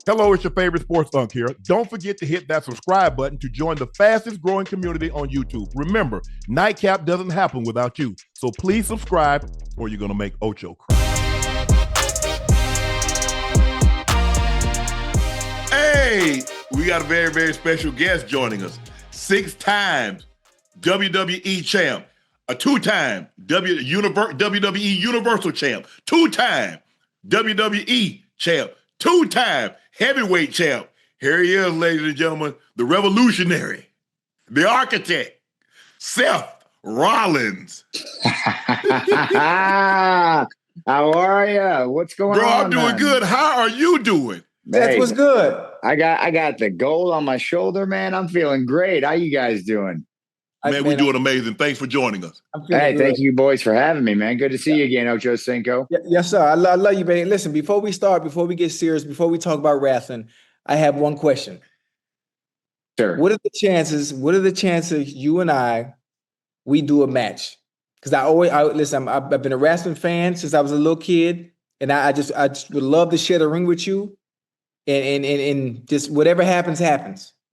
Hello, it's your favorite sports Unc here. Don't forget to hit that subscribe button to join the fastest growing community on YouTube. Remember, Nightcap doesn't happen without you. So please subscribe or you're going to make Ocho cry. Hey, we got a very, very special guest joining us. 6 times WWE champ, a 2-time WWE Universal champ, 2-time WWE champ, 2-time heavyweight champ. Here he is, ladies and gentlemen, the revolutionary, the architect, Seth Rollins. How are you? What's going on? Bro, I'm doing man? good. How are you doing? That was good. I got the gold on my shoulder, man. I'm feeling great. How you guys doing? Man, we're doing amazing. Thanks for joining us. Hey, thank you boys for having me, man. Good to see you again, Ochocinco. Yes, sir. I love you, man. Listen, before we get serious, before we talk about wrestling, I have one question. Sure. What are the chances you and we do a match? Because I've been a wrestling fan since I was a little kid, and I just would love to share the ring with you, and just whatever happens.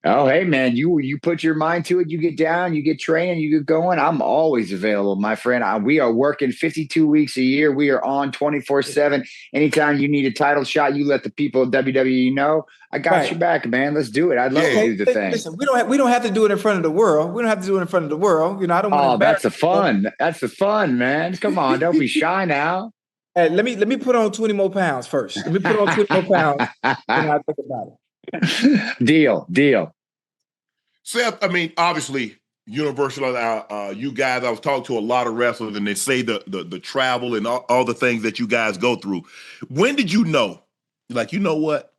Oh, hey, man, you put your mind to it. You get down, you get training, you get going. I'm always available, my friend. We are working 52 weeks a year. We are on 24/7. Anytime you need a title shot, you let the people at WWE know. I got your back, man. Let's do it. I'd love to do the thing. Listen, we don't have to do it in front of the world. We don't have to do it in front of the world. You know, I don't want to. Oh, that's the fun. That's the fun, man. Come on, don't be shy now. Hey, let me put on 20 more pounds first. Let me put on 20 more pounds, and I'll think about it. Deal. Seth, I mean, obviously, Universal, you guys, I was talking to a lot of wrestlers, and they say the travel and all the things that you guys go through. When did you know, like, you know what?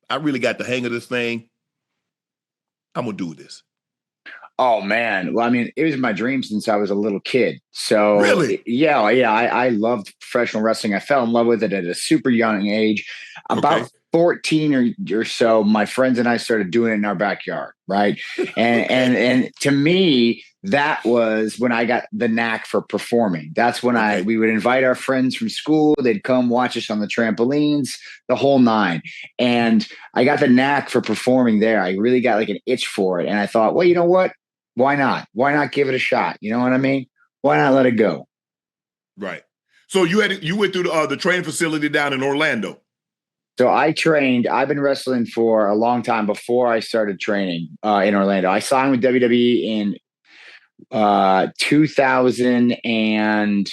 I really got the hang of this thing. I'm going to do this. Oh, man. Well, I mean, it was my dream since I was a little kid. So, really? Yeah. I loved professional wrestling. I fell in love with it at a super young age. About 14 or so, my friends and I started doing it in our backyard, right? And to me, that was when I got the knack for performing. That's when we would invite our friends from school. They'd come watch us on the trampolines, the whole nine. And I got the knack for performing there. I really got like an itch for it. And I thought, well, you know what? Why not? Why not give it a shot? You know what I mean? Why not let it go? Right. So you went through the training facility down in Orlando. So I trained. I've been wrestling for a long time before I started training in Orlando. I signed with WWE in 2000 and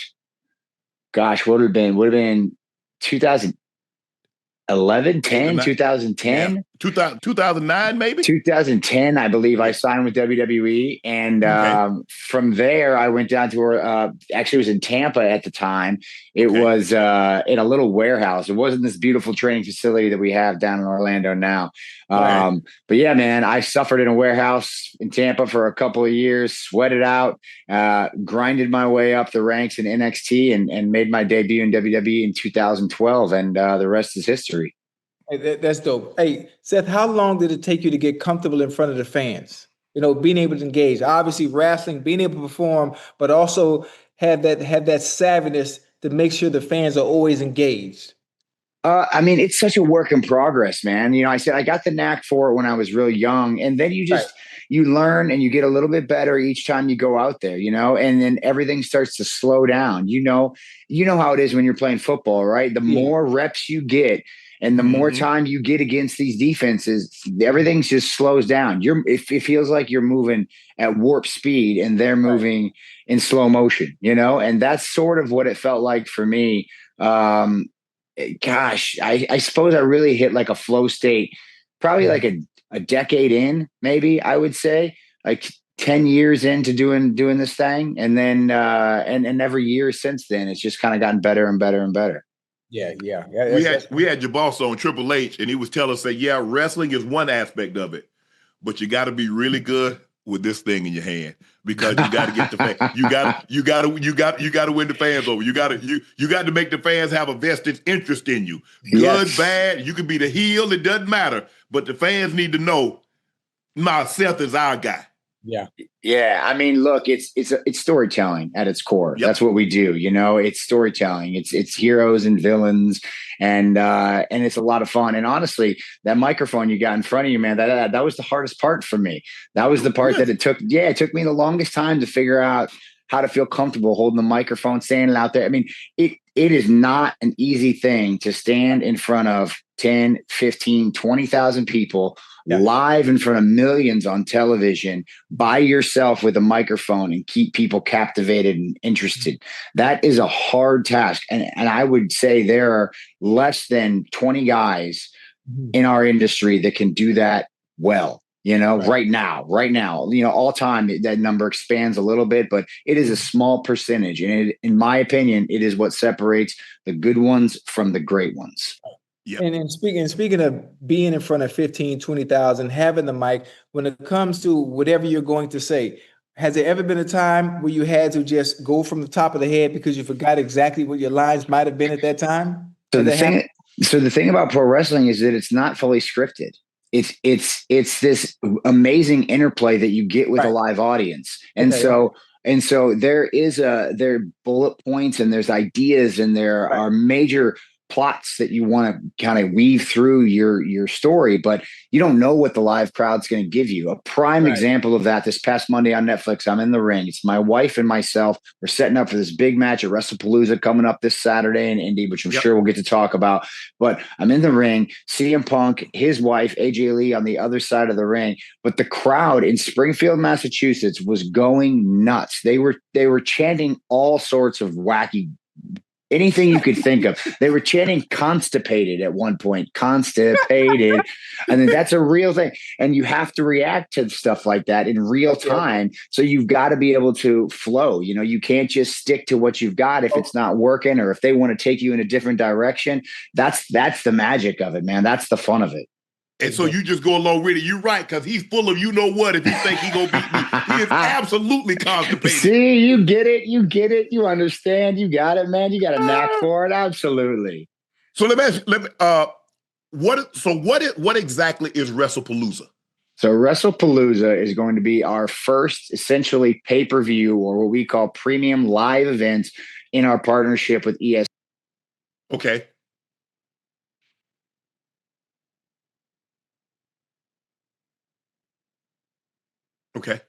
gosh, what would have been 2011, 10, 2010. Yeah. 2009, maybe? 2010, I believe. I signed with WWE. And from there, I went down to actually, it was in Tampa at the time. It was in a little warehouse. It wasn't this beautiful training facility that we have down in Orlando now. But yeah, man, I suffered in a warehouse in Tampa for a couple of years, sweated out, grinded my way up the ranks in NXT and made my debut in WWE in 2012. And the rest is history. Hey, that's dope. Hey, Seth, how long did it take you to get comfortable in front of the fans? You know, being able to engage, obviously wrestling, being able to perform, but also have that savviness to make sure the fans are always engaged. I mean, it's such a work in progress, man. You know, I said I got the knack for it when I was really young, and then you learn and you get a little bit better each time you go out there, you know, and then everything starts to slow down. You know how it is when you're playing football, right? The more reps you get, and the more time you get against these defenses, everything just slows down. It feels like you're moving at warp speed and they're moving in slow motion, you know? And that's sort of what it felt like for me. Gosh, I suppose I really hit like a flow state, probably like a decade in, maybe I would say, like 10 years into doing this thing. And then, and every year since then, it's just kind of gotten better and better and better. Yeah. We had your boss on Triple H, and he was telling us that wrestling is one aspect of it, but you got to be really good with this thing in your hand because you got to get the fans. You got to win the fans over. You got to make the fans have a vested interest in you. Good, bad. You can be the heel. It doesn't matter, but the fans need to know. Seth is our guy. Yeah. Yeah, I mean, look, it's storytelling at its core. Yep. That's what we do, It's storytelling. It's heroes and villains, and it's a lot of fun. And honestly, that microphone you got in front of you, man, that was the hardest part for me. That was the part that it took. Yeah, it took me the longest time to figure out how to feel comfortable holding the microphone, standing out there. I mean, it is not an easy thing to stand in front of 10, 15, 20,000 people live in front of millions on television by yourself with a microphone and keep people captivated and interested. That is a hard task. And I would say there are less than 20 guys in our industry that can do that well. Right now, all time, that number expands a little bit, but it is a small percentage. And in my opinion, it is what separates the good ones from the great ones. Yep. And speaking of being in front of 15, 20,000, having the mic, when it comes to whatever you're going to say, has there ever been a time where you had to just go from the top of the head because you forgot exactly what your lines might have been at that time? So the thing about pro wrestling is that it's not fully scripted. It's this amazing interplay that you get with a live audience. And so there are bullet points and there's ideas and there are major plots that you want to kind of weave through your story, but you don't know what the live crowd's going to give you. A prime example of that, this past Monday on Netflix, I'm in the ring. It's my wife and myself. We're setting up for this big match at WrestlePalooza coming up this Saturday in Indy, which I'm sure we'll get to talk about. But I'm in the ring, CM Punk, his wife, AJ Lee on the other side of the ring. But the crowd in Springfield, Massachusetts was going nuts. They were chanting all sorts of wacky, anything you could think of. They were chanting constipated at one point, constipated. And then that's a real thing. And you have to react to stuff like that in real time. So you've got to be able to flow. You can't just stick to what you've got if it's not working, or if they want to take you in a different direction. That's the magic of it, man. That's the fun of it. And so you just go along with it. You're right, because he's full of what if you think he gonna beat me. He is absolutely constipated. See, you get it. You understand. You got it, man. You got a knack for it. Absolutely. So let me ask you, what exactly is WrestlePalooza? So WrestlePalooza is going to be our first essentially pay-per-view, or what we call premium live events, in our partnership with ES. Okay. Okay.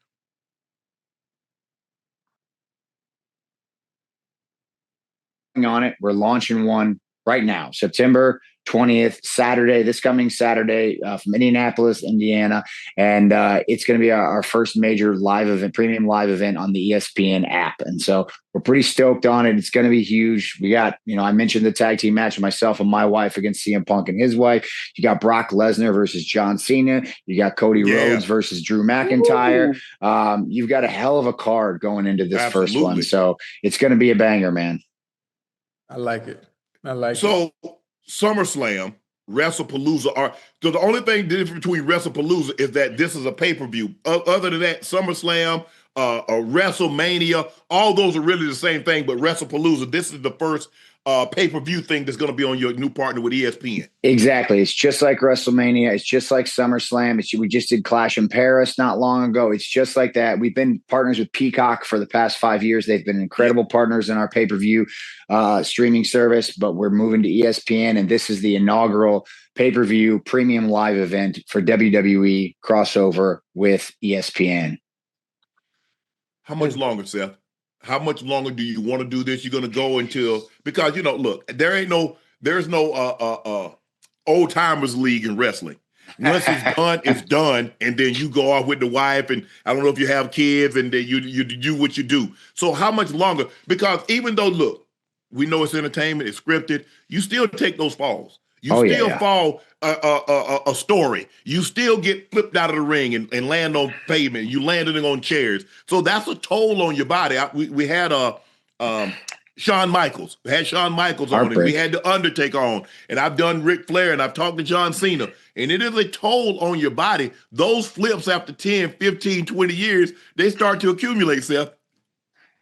On it. We're launching one right now, September 20th, Saturday, this coming Saturday, from Indianapolis, Indiana. And it's going to be our first major live event, premium live event on the ESPN app. And so we're pretty stoked on it. It's going to be huge. We got, I mentioned the tag team match of myself and my wife against CM Punk and his wife. You got Brock Lesnar versus John Cena. You got Cody Rhodes versus Drew McIntyre. You've got a hell of a card going into this first one. So it's going to be a banger, man. I like it. So SummerSlam, WrestlePalooza so the only thing different between WrestlePalooza is that this is a pay-per-view. Other than that, SummerSlam, WrestleMania, all those are really the same thing, but WrestlePalooza, this is the first pay-per-view thing that's going to be on your new partner with ESPN. Exactly. It's just like WrestleMania. It's just like SummerSlam. We just did Clash in Paris not long ago. It's just like that. We've been partners with Peacock for the past 5 years. They've been incredible partners in our pay-per-view streaming service, but we're moving to ESPN, and this is the inaugural pay-per-view premium live event for WWE crossover with ESPN. How much longer, Seth? How much longer do you want to do this? You're going to go until, because, look, there's no old timers league in wrestling. Once it's done, it's done. And then you go off with the wife, and I don't know if you have kids, and then you do what you do. So how much longer? Because even though, look, we know it's entertainment, it's scripted, you still take those falls. You fall a story. You still get flipped out of the ring and land on pavement. You landed on chairs. So that's a toll on your body. We had Shawn Michaels. We had Shawn Michaels on it. We had The Undertaker on. And I've done Ric Flair, and I've talked to John Cena. And it is a toll on your body. Those flips after 10, 15, 20 years, they start to accumulate, Seth.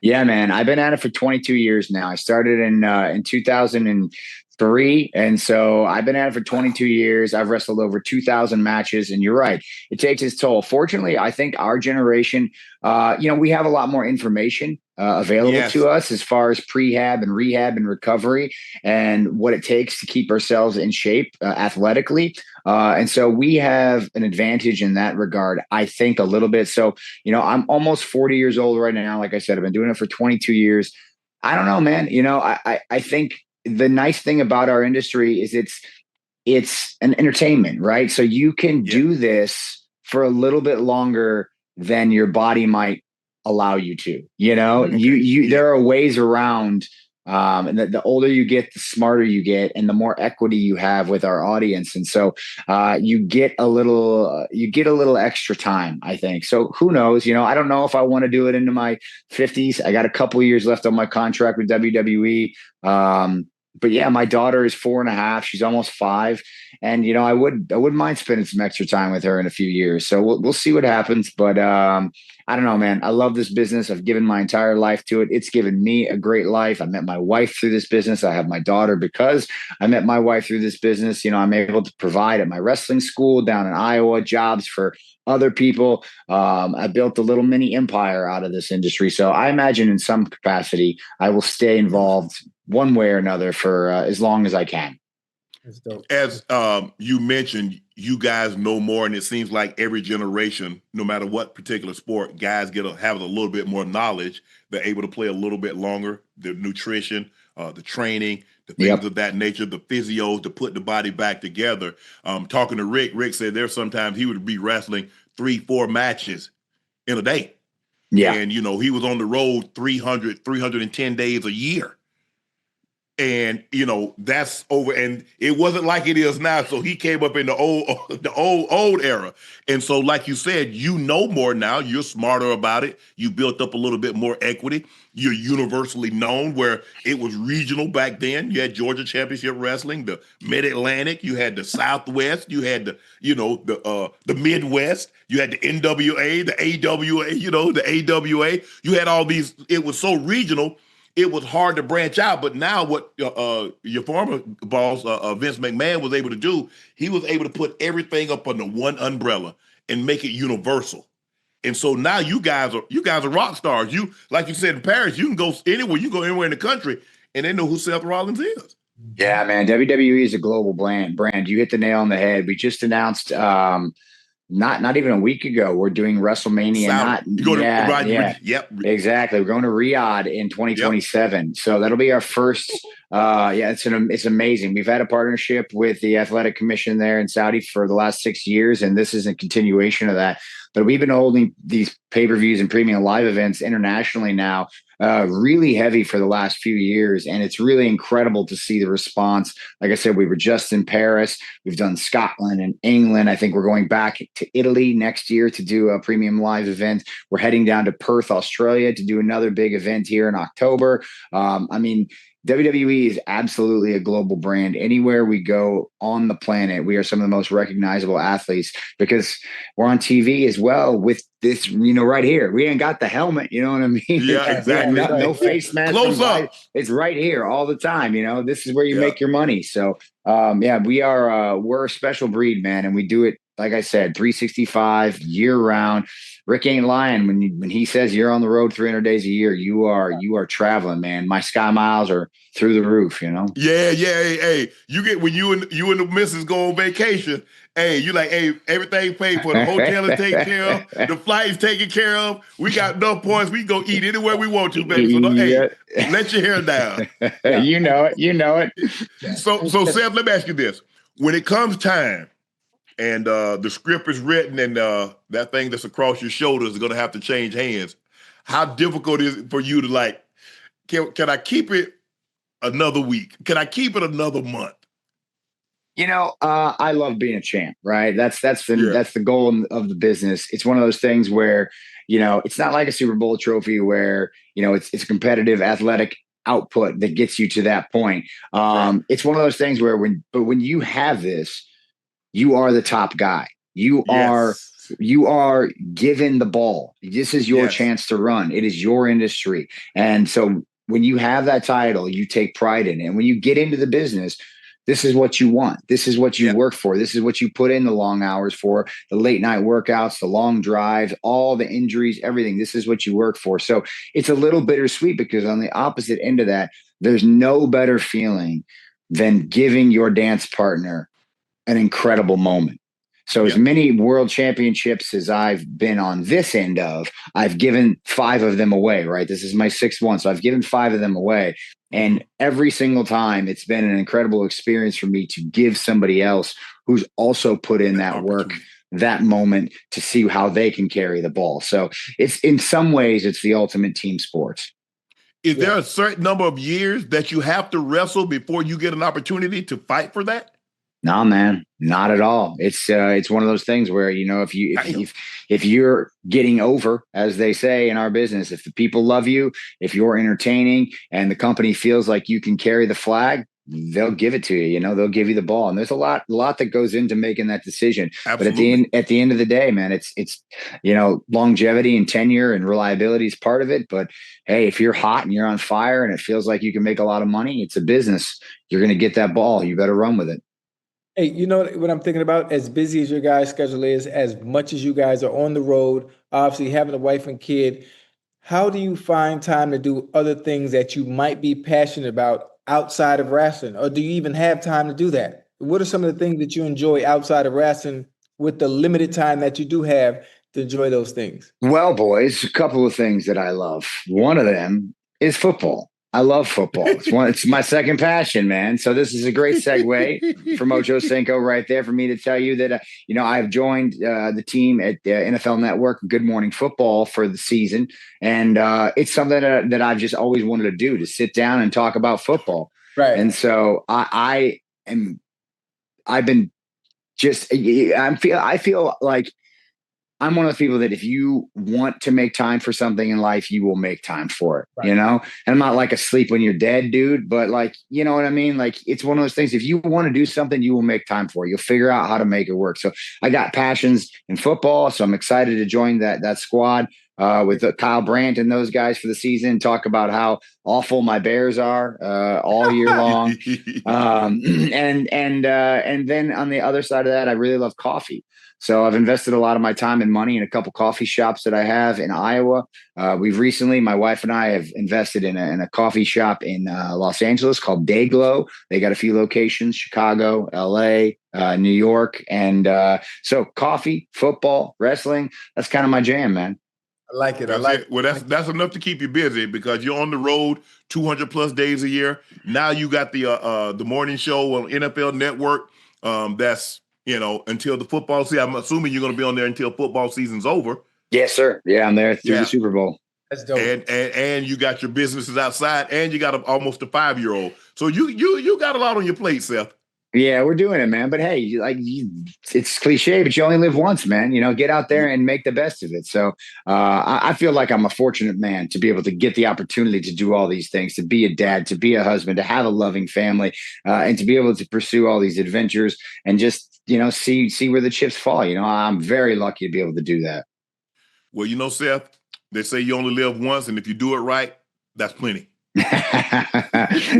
Yeah, man. I've been at it for 22 years now. I started in 2000 3. And so I've been at it for 22 years. I've wrestled over 2,000 matches. And you're right, it takes its toll. Fortunately, I think our generation, we have a lot more information available to us as far as prehab and rehab and recovery and what it takes to keep ourselves in shape athletically. And so we have an advantage in that regard, I think, a little bit. So, I'm almost 40 years old right now. Like I said, I've been doing it for 22 years. I don't know, man. I think the nice thing about our industry is it's an entertainment, right? So you can do this for a little bit longer than your body might allow you to, there are ways around. And the older you get, the smarter you get, and the more equity you have with our audience. And so you get a little extra time, I think. So who knows? I don't know if I want to do it into my 50s. I got a couple of years left on my contract with WWE. But yeah, my daughter is 4.5. She's almost 5. And, I wouldn't mind spending some extra time with her in a few years. So we'll see what happens. But I don't know, man. I love this business. I've given my entire life to it. It's given me a great life. I met my wife through this business. I have my daughter because I met my wife through this business. I'm able to provide at my wrestling school down in Iowa jobs for other people. I built a little mini empire out of this industry. So I imagine in some capacity, I will stay involved one way or another for as long as I can. As you mentioned, you guys know more, and it seems like every generation, no matter what particular sport, guys have a little bit more knowledge. They're able to play a little bit longer. The nutrition, the training, the things of that nature, the physios to put the body back together. Talking to Rick said there's sometimes he would be wrestling 3-4 matches in a day. Yeah. And, he was on the road 310 days a year. And, that's over. And it wasn't like it is now. So he came up in the old era. And so, like you said, more now. You're smarter about it. You built up a little bit more equity. You're universally known, where it was regional back then. You had Georgia Championship Wrestling, the Mid-Atlantic. You had the Southwest. You had the Midwest. You had the NWA, the AWA, the AWA. You had all these. It was so regional. It was hard to branch out, but now what your former boss, Vince McMahon, was able to do, he was able to put everything up under one umbrella and make it universal. And so now you guys are rock stars. You, like you said in Paris, you can go anywhere. You go anywhere in the country, and they know who Seth Rollins is. Yeah, man. WWE is a global brand. You hit the nail on the head. We just announced. Not even a week ago, we're doing WrestleMania. Yep. Exactly. We're going to Riyadh in 2027. Yep. So that'll be our first. It's amazing. We've had a partnership with the Athletic Commission there in Saudi for the last 6 years, and this is a continuation of that. But we've been holding these pay-per-views and premium live events internationally now, really heavy for the last few years. And it's really incredible to see the response. Like I said, we were just in Paris. We've done Scotland and England. I think we're going back to Italy next year to do a premium live event. We're heading down to Perth, Australia to do another big event here in October. WWE is absolutely a global brand. Anywhere we go on the planet, we are some of the most recognizable athletes because we're on TV as well with this, right here. We ain't got the helmet, you know what I mean? Yeah, exactly. No face mask. Close up. It's right here all the time. This is where you make your money. So, we're a special breed, man. And we do it, like I said, 365 year round. Rick ain't lying when he says you're on the road 300 days a year. You are traveling, man. My sky miles are through the roof. Yeah. Hey, you get when you and the missus go on vacation. Hey, you like, hey, everything paid for. The hotel is taken care of. The flight is taken care of. We got enough points. We can go eat anywhere we want to, baby. So let your hair down. You know it. So Seth, let me ask you this: when it comes time, and the script is written, and that thing that's across your shoulders is going to have to change hands, how difficult is it for you to can I keep it another week? Can I keep it another month? I love being a champ, right? That's the goal of the business. It's one of those things where, it's not like a Super Bowl trophy where, it's a competitive athletic output that gets you to that point. It's one of those things where when you have this, you are the top guy. You are given the ball. This is your chance to run. It is your industry. And so when you have that title, you take pride in it. And when you get into the business, this is what you want. This is what you work for. This is what you put in the long hours for, the late night workouts, the long drives, all the injuries, everything. This is what you work for. So it's a little bittersweet because on the opposite end of that, there's no better feeling than giving your dance partner an incredible moment. So as many world championships as I've been on this end of, I've given 5 of them away, right? This is my 6th one. So I've given 5 of them away. And every single time it's been an incredible experience for me to give somebody else who's also put in that work, that moment, to see how they can carry the ball. So it's, in some ways, it's the ultimate team sports. Is there a certain number of years that you have to wrestle before you get an opportunity to fight for that? No, man, not at all. It's one of those things where, you know, if you're getting over, as they say in our business, if the people love you, if you're entertaining and the company feels like you can carry the flag, they'll give it to you. You know, they'll give you the ball. And there's a lot that goes into making that decision. Absolutely. But at the end of the day, man, it's you know, longevity and tenure and reliability is part of it. But hey, if you're hot and you're on fire and it feels like you can make a lot of money, it's a business. You're going to get that ball. You better run with it. Hey, you know what I'm thinking about? As busy as your guys' schedule is, as much as you guys are on the road, obviously having a wife and kid, how do you find time to do other things that you might be passionate about outside of wrestling? Or do you even have time to do that? What are some of the things that you enjoy outside of wrestling with the limited time that you do have to enjoy those things? Well, boys, a couple of things that I love. One of them is football. I love football. It's my second passion, man. So this is a great segue from Ochocinco right there for me to tell you that, you know, I've joined the team at NFL Network, Good Morning Football, for the season. And it's something that I've just always wanted to do, to sit down and talk about football. Right. And so I feel like I'm one of those people that if you want to make time for something in life, you will make time for it, you know? And I'm not like a sleep when you're dead dude, but like, you know what I mean? Like, it's one of those things. If you want to do something, you will make time for it. You'll figure out how to make it work. So I got passions in football. So I'm excited to join that squad with Kyle Brandt and those guys for the season, talk about how awful my Bears are all year long. And then on the other side of that, I really love coffee. So I've invested a lot of my time and money in a couple coffee shops that I have in Iowa. We've recently, my wife and I have invested in a coffee shop in Los Angeles called Dayglow. They got a few locations: Chicago, LA, New York. And so coffee, football, wrestling, that's kind of my jam, man. I like it. Well, that's enough to keep you busy because you're on the road 200 plus days a year. Now you got the morning show on NFL Network. That's, you know, until the football season. I'm assuming you're going to be on there until football season's over. Yes, sir. Yeah, I'm there through the Super Bowl. That's dope. And you got your businesses outside, and you got almost a 5-year-old. So you got a lot on your plate, Seth. Yeah, we're doing it, man. But hey, it's cliche, but you only live once, man. You know, get out there and make the best of it. So I feel like I'm a fortunate man to be able to get the opportunity to do all these things, to be a dad, to be a husband, to have a loving family, and to be able to pursue all these adventures and just, you know, see where the chips fall. You know, I'm very lucky to be able to do that. Well, you know, Seth, they say you only live once, and if you do it right, that's plenty.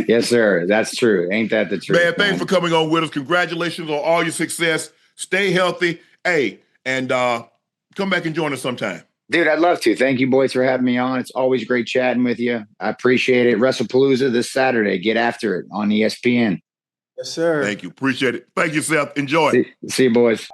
Yes, sir. That's true. Ain't that the truth? Man, thanks for coming on with us. Congratulations on all your success. Stay healthy. Hey, and come back and join us sometime. Dude, I'd love to. Thank you, boys, for having me on. It's always great chatting with you. I appreciate it. WrestlePalooza this Saturday. Get after it on ESPN. Yes, sir. Thank you. Appreciate it. Thank you, Seth. Enjoy. See you, boys.